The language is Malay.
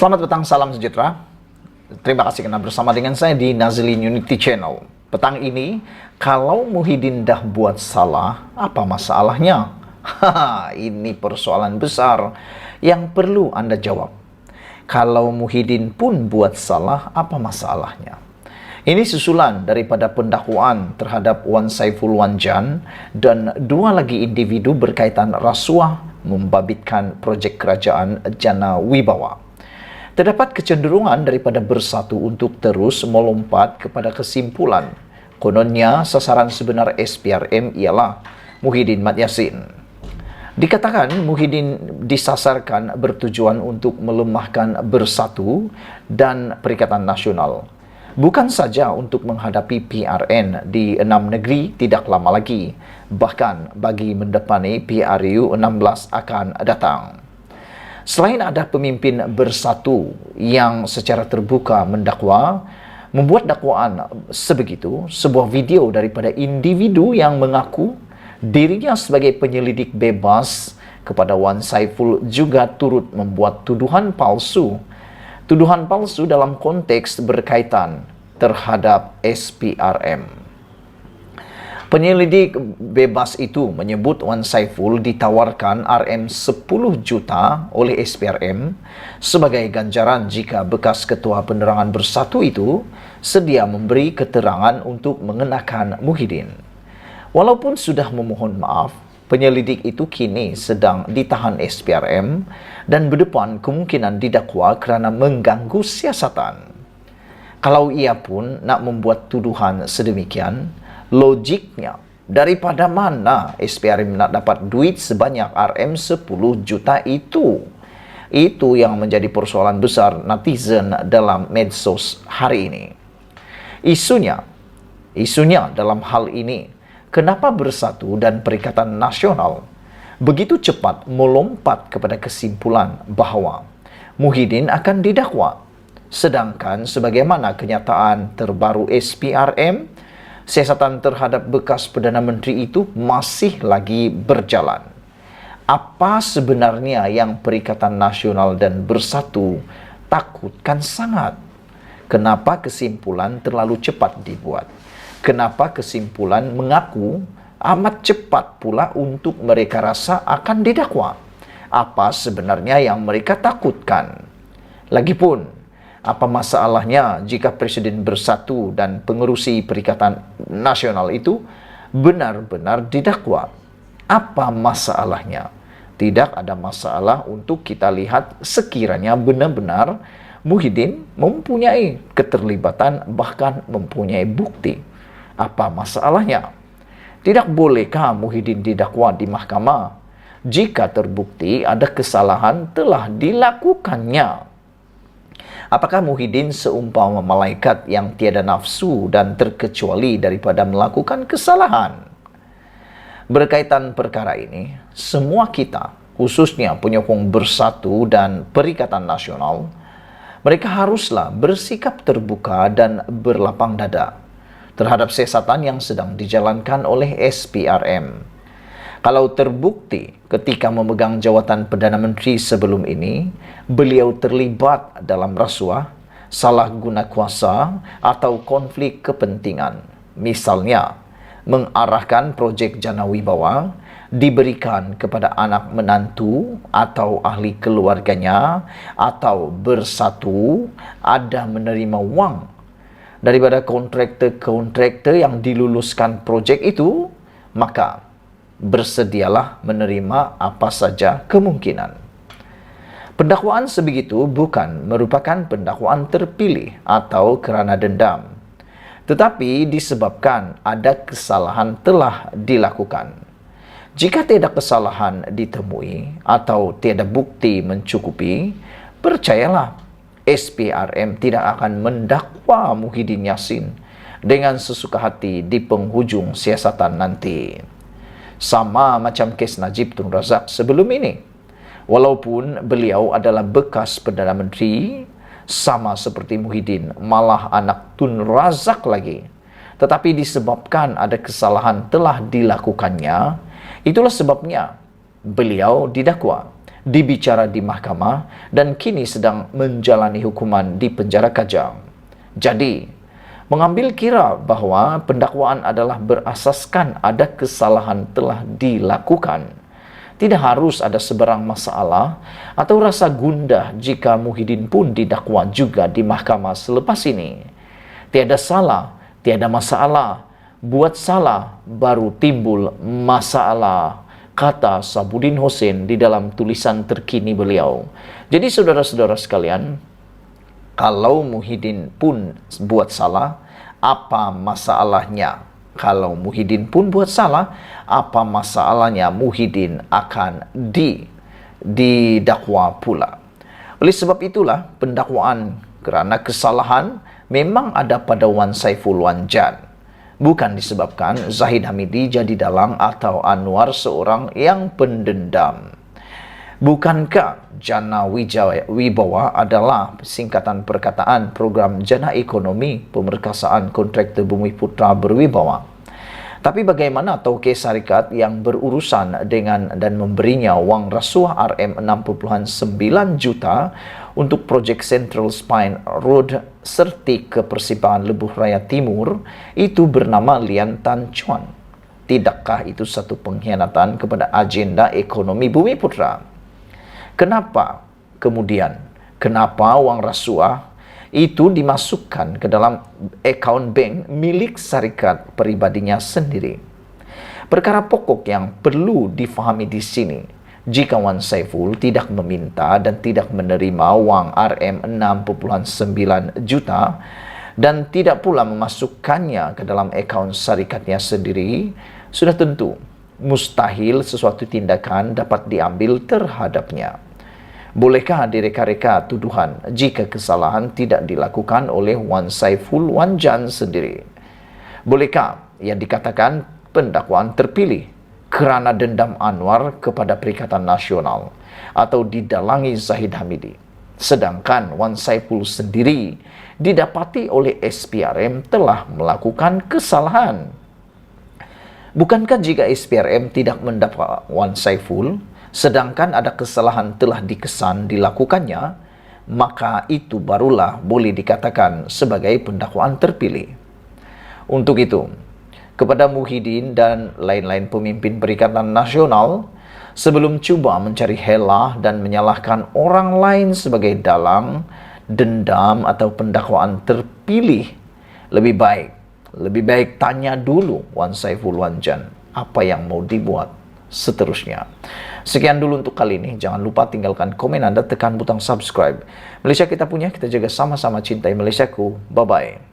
Selamat petang, salam sejahtera. Terima kasih karena bersama dengan saya di Nazlin Unity Channel. Petang ini, kalau Muhyiddin dah buat salah, apa masalahnya? Ini persoalan besar yang perlu Anda jawab. Kalau Muhyiddin pun buat salah, apa masalahnya? Ini susulan daripada pendakwaan terhadap Wan Saiful Wanjan dan dua lagi individu berkaitan rasuah membabitkan projek kerajaan Jana Wibawa. Terdapat kecenderungan daripada Bersatu untuk terus melompat kepada kesimpulan. Kononnya sasaran sebenar SPRM ialah Muhyiddin Mat Yassin. Dikatakan Muhyiddin disasarkan bertujuan untuk melemahkan Bersatu dan Perikatan Nasional. Bukan saja untuk menghadapi PRN di 6 negeri tidak lama lagi, bahkan bagi mendepani PRU 16 akan datang. Selain ada pemimpin Bersatu yang secara terbuka mendakwa, membuat dakwaan sebegitu, sebuah video daripada individu yang mengaku dirinya sebagai penyelidik bebas kepada Wan Saiful juga turut membuat tuduhan palsu. Tuduhan palsu dalam konteks berkaitan terhadap SPRM. Penyelidik bebas itu menyebut Wan Saiful ditawarkan RM 10 juta oleh SPRM sebagai ganjaran jika bekas Ketua Penerangan Bersatu itu sedia memberi keterangan untuk mengenakan Muhyiddin. Walaupun sudah memohon maaf, penyelidik itu kini sedang ditahan SPRM dan berdepan kemungkinan didakwa kerana mengganggu siasatan. Kalau ia pun nak membuat tuduhan sedemikian, logiknya, daripada mana SPRM nak dapat duit sebanyak RM 10 juta itu? Itu yang menjadi persoalan besar netizen dalam medsos hari ini. Isunya dalam hal ini, kenapa Bersatu dan Perikatan Nasional begitu cepat melompat kepada kesimpulan bahawa Muhyiddin akan didakwa, sedangkan sebagaimana kenyataan terbaru SPRM, siasatan terhadap bekas Perdana Menteri itu masih lagi berjalan. Apa sebenarnya yang Perikatan Nasional dan Bersatu takutkan sangat? Kenapa kesimpulan terlalu cepat dibuat? Kenapa kesimpulan mengaku amat cepat pula untuk mereka rasa akan didakwa? Apa sebenarnya yang mereka takutkan? Lagipun, apa masalahnya jika Presiden Bersatu dan pengerusi Perikatan Nasional itu benar-benar didakwa? Apa masalahnya? Tidak ada masalah untuk kita lihat sekiranya benar-benar Muhyiddin mempunyai keterlibatan bahkan mempunyai bukti. Apa masalahnya? Tidak bolehkah Muhyiddin didakwa di mahkamah jika terbukti ada kesalahan telah dilakukannya? Apakah Muhyiddin seumpama malaikat yang tiada nafsu dan terkecuali daripada melakukan kesalahan? Berkaitan perkara ini, semua kita, khususnya penyokong Bersatu dan Perikatan Nasional, mereka haruslah bersikap terbuka dan berlapang dada terhadap siasatan yang sedang dijalankan oleh SPRM. Kalau terbukti ketika memegang jawatan Perdana Menteri sebelum ini, beliau terlibat dalam rasuah, salah guna kuasa atau konflik kepentingan. Misalnya, mengarahkan projek Jana Wibawa diberikan kepada anak menantu atau ahli keluarganya, atau Bersatu ada menerima wang daripada kontraktor-kontraktor yang diluluskan projek itu, maka bersedialah menerima apa saja kemungkinan. Pendakwaan sebegitu bukan merupakan pendakwaan terpilih atau kerana dendam, tetapi disebabkan ada kesalahan telah dilakukan. Jika tiada kesalahan ditemui atau tiada bukti mencukupi, percayalah SPRM tidak akan mendakwa Muhyiddin Yassin dengan sesuka hati di penghujung siasatan nanti. Sama macam kes Najib Tun Razak sebelum ini. Walaupun beliau adalah bekas Perdana Menteri, sama seperti Muhyiddin, malah anak Tun Razak lagi. Tetapi disebabkan ada kesalahan telah dilakukannya, itulah sebabnya beliau didakwa. dibicara di mahkamah, dan kini sedang menjalani hukuman di penjara Kajang. Jadi, mengambil kira bahwa pendakwaan adalah berasaskan ada kesalahan telah dilakukan. Tidak harus ada sebarang masalah atau rasa gundah jika Muhyiddin pun didakwa juga di mahkamah selepas ini. Tiada salah, tiada masalah. Buat salah, baru timbul masalah, kata Sabudin Hussein di dalam tulisan terkini beliau. Jadi saudara-saudara sekalian, kalau Muhyiddin pun buat salah, apa masalahnya? Kalau Muhyiddin pun buat salah, apa masalahnya Muhyiddin akan didakwa pula? Oleh sebab itulah pendakwaan kerana kesalahan memang ada pada Wan Saiful Wan Jan. Bukan disebabkan Zahid Hamidi jadi dalang atau Anwar seorang yang pendendam. Bukankah Jana Wibawa adalah singkatan perkataan program Jana Ekonomi Pemerkasaan Kontraktor Bumi Putra Berwibawa? Tapi bagaimana Tauke Syarikat yang berurusan dengan dan memberinya wang rasuah RM6.9 juta untuk projek Central Spine Road serti ke Persibahan Lebuh Raya Timur itu bernama Lian Tan Chuan? Tidakkah itu satu pengkhianatan kepada agenda ekonomi Bumi Putra? Kenapa kemudian, kenapa wang rasuah itu dimasukkan ke dalam akaun bank milik syarikat pribadinya sendiri? Perkara pokok yang perlu difahami di sini, jika Wan Saiful tidak meminta dan tidak menerima wang RM6.9 juta dan tidak pula memasukkannya ke dalam akaun syarikatnya sendiri, sudah tentu mustahil sesuatu tindakan dapat diambil terhadapnya. Bolehkah direka-reka tuduhan jika kesalahan tidak dilakukan oleh Wan Saiful Wan Jan sendiri? Bolehkah yang dikatakan pendakwaan terpilih kerana dendam Anwar kepada Perikatan Nasional atau didalangi Zahid Hamidi, sedangkan Wan Saiful sendiri didapati oleh SPRM telah melakukan kesalahan? Bukankah jika SPRM tidak mendakwa Wan Saiful, sedangkan ada kesalahan telah dikesan dilakukannya, maka itu barulah boleh dikatakan sebagai pendakwaan terpilih? Untuk itu, kepada Muhyiddin dan lain-lain pemimpin Perikatan Nasional, sebelum cuba mencari helah dan menyalahkan orang lain sebagai dalang, dendam atau pendakwaan terpilih, lebih baik tanya dulu Wan Saiful Wan Jan apa yang mau dibuat seterusnya. Sekian dulu untuk kali ini. Jangan lupa tinggalkan komen Anda, tekan butang subscribe. Malaysia kita punya, kita jaga sama-sama cintai Malaysiaku. Bye-bye.